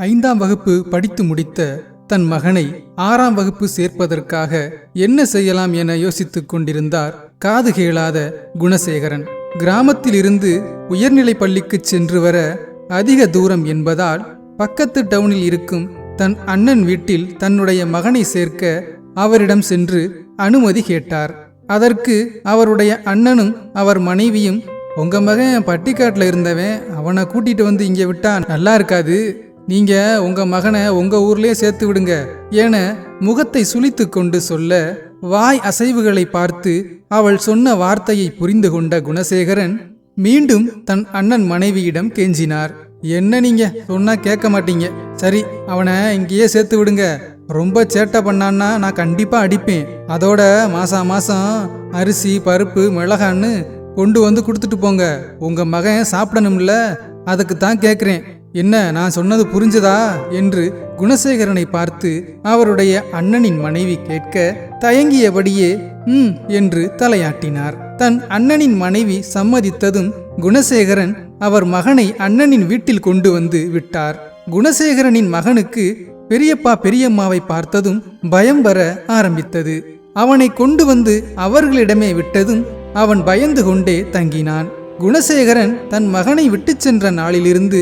5ஆம் வகுப்பு படித்து முடித்த தன் மகனை 6ஆம் வகுப்பு சேர்ப்பதற்காக என்ன செய்யலாம் என யோசித்துக் கொண்டிருந்தார் காது கேளாத குணசேகரன். கிராமத்தில் இருந்து உயர்நிலை பள்ளிக்கு சென்று வர அதிக தூரம் என்பதால் பக்கத்து டவுனில் இருக்கும் தன் அண்ணன் வீட்டில் தன்னுடைய மகனை சேர்க்க அவரிடம் சென்று அனுமதி கேட்டார். அதற்கு அவருடைய அண்ணனும் அவர் மனைவியும், உங்க மகன் பட்டிக்காட்டில் இருந்தவன், அவனை கூட்டிட்டு வந்து இங்கே விட்டா நல்லா இருக்காது, நீங்க உங்க மகனை உங்க ஊர்லயே சேர்த்து விடுங்க என முகத்தை சுளித்து கொண்டு சொல்ல, வாய் அசைவுகளை பார்த்து அவள் சொன்ன வார்த்தையை புரிந்து கொண்ட குணசேகரன் மீண்டும் தன் அண்ணன் மனைவியிடம் கெஞ்சினார். என்ன நீங்க சொன்னா கேட்க மாட்டீங்க, சரி அவனை இங்கேயே சேர்த்து விடுங்க, ரொம்ப சேட்டை பண்ணான்னா நான் கண்டிப்பா அடிப்பேன், அதோட மாசம் அரிசி பருப்பு மிளகான்னு கொண்டு வந்து கொடுத்துட்டு போங்க, உங்க மகன் சாப்பிடணும்ல, அதுக்கு தான் கேட்குறேன், என்ன நான் சொன்னது புரிஞ்சதா என்று குணசேகரனை பார்த்து அவருடைய அண்ணனின் மனைவி கேட்க தயங்கியபடியே என்று தலையாட்டினார். தன் அண்ணனின் மனைவி சம்மதித்ததும் குணசேகரன் அவர் மகனை அண்ணனின் வீட்டில் கொண்டு வந்து விட்டார். குணசேகரனின் மகனுக்கு பெரியப்பா பெரியம்மாவை பார்த்ததும் பயம் வர ஆரம்பித்தது. அவனை கொண்டு வந்து அவர்களிடமே விட்டதும் அவன் பயந்து கொண்டே தங்கினான். குணசேகரன் தன் மகனை விட்டு சென்ற நாளிலிருந்து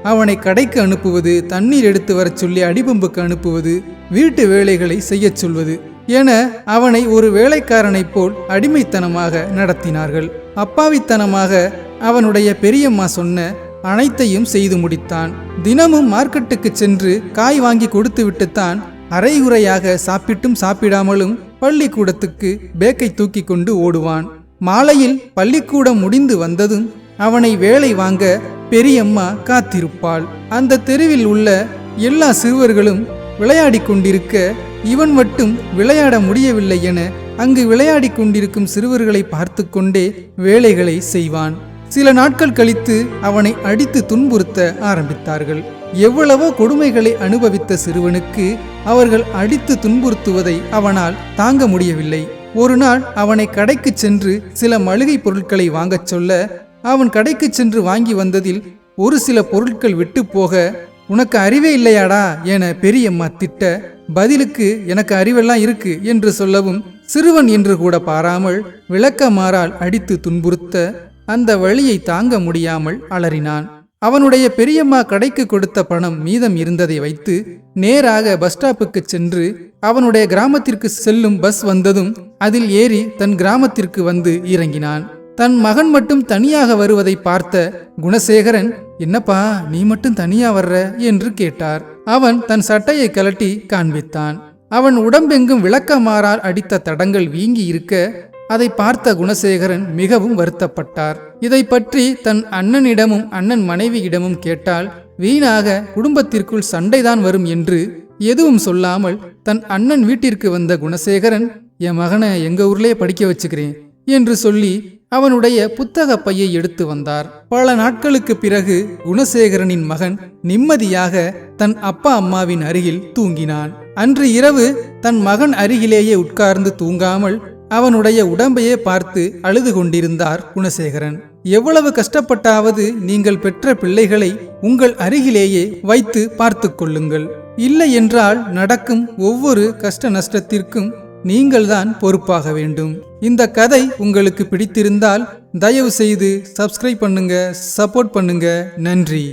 அவனை கடைக்கு அனுப்புவது, தண்ணீர் எடுத்து வரச் சொல்லி அடிபம்புக்கு அனுப்புவது, வீட்டு வேலைகளை செய்ய சொல்வது என அவனை ஒரு வேலைக்காரனைப் போல் அடிமைத்தனமாக நடத்தினார்கள். அப்பாவித்தனமாக அவனுடைய பெரியம்மா சொன்ன அனைத்தையும் செய்து முடித்தான். தினமும் மார்க்கெட்டுக்கு சென்று காய் வாங்கி கொடுத்து விட்டுத்தான் அரைகுறையாக சாப்பிட்டும் சாப்பிடாமலும் பள்ளிக்கூடத்துக்கு பேக்கை தூக்கி கொண்டு ஓடுவான். மாலையில் பள்ளிக்கூடம் முடிந்து வந்ததும் அவனை வேலை வாங்க பெரியம்மா காத்திருப்பாள். அந்த தெருவில் உள்ள எல்லா சிறுவர்களும் விளையாடி கொண்டிருக்க இவன் மட்டும் விளையாட முடியவில்லை என அங்கு விளையாடி கொண்டிருக்கும் சிறுவர்களை பார்த்து கொண்டே வேலைகளை செய்வான். சில நாட்கள் கழித்து அவனை அடித்து துன்புறுத்த ஆரம்பித்தார்கள். எவ்வளவோ கொடுமைகளை அனுபவித்த சிறுவனுக்கு அவர்கள் அடித்து துன்புறுத்துவதை அவனால் தாங்க முடியவில்லை. ஒரு நாள் அவனை கடைக்கு சென்று சில மளிகை பொருட்களை வாங்கச் சொல்ல, அவன் கடைக்கு சென்று வாங்கி வந்ததில் ஒரு சில பொருட்கள் விட்டு போக, உனக்கு அறிவே இல்லையாடா என பெரியம்மா திட்ட, பதிலுக்கு எனக்கு அறிவெல்லாம் இருக்கு என்று சொல்லவும் சிறுவன் என்று கூட பாராமல் விளக்கமாறால் அடித்து துன்புறுத்த அந்த வழியை தாங்க முடியாமல் அலறினான். அவனுடைய பெரியம்மா கடைக்கு கொடுத்த பணம் மீதம் இருந்ததை வைத்து நேராக பஸ் ஸ்டாப்புக்கு சென்று அவனுடைய கிராமத்திற்கு செல்லும் பஸ் வந்ததும் அதில் ஏறி தன் கிராமத்திற்கு வந்து இறங்கினான். தன் மகன் மட்டும் தனியாக வருவதை பார்த்த குணசேகரன், என்னப்பா நீ மட்டும் தனியா வர்ற என்று கேட்டார். அவன் தன் சட்டையை கலட்டி காண்பித்தான். அவன் உடம்பெங்கும் விளக்கமாறால் அடித்த தடங்கள் வீங்கி இருக்க அதை பார்த்த குணசேகரன் மிகவும் வருத்தப்பட்டார். இதை பற்றி தன் அண்ணனிடமும் அண்ணன் மனைவியிடமும் கேட்டால் வீணாக குடும்பத்திற்குள் சண்டைதான் வரும் என்று எதுவும் சொல்லாமல் தன் அண்ணன் வீட்டிற்கு வந்த குணசேகரன், என் மகனை எங்க ஊர்லயே படிக்க வச்சுக்கிறேன் என்று சொல்லி அவனுடைய புத்தக பையை எடுத்து வந்தார். பல நாட்களுக்கு பிறகு குணசேகரனின் மகன் நிம்மதியாக தன் அப்பா அம்மாவின் அருகில் தூங்கினான். அன்று இரவு தன் மகன் அருகிலேயே உட்கார்ந்து தூங்காமல் அவனுடைய உடம்பையே பார்த்து அழுது கொண்டிருந்தார் குணசேகரன். எவ்வளவு கஷ்டப்பட்டாவது நீங்கள் பெற்ற பிள்ளைகளை உங்கள் அருகிலேயே வைத்து பார்த்து கொள்ளுங்கள், இல்லை என்றால் நடக்கும் ஒவ்வொரு கஷ்ட நஷ்டத்திற்கும் நீங்கள்தான் பொறுப்பாக வேண்டும். இந்த கதை உங்களுக்கு பிடித்திருந்தால் தயவு செய்து சப்ஸ்கிரைப் பண்ணுங்க, சப்போர்ட் பண்ணுங்க. நன்றி.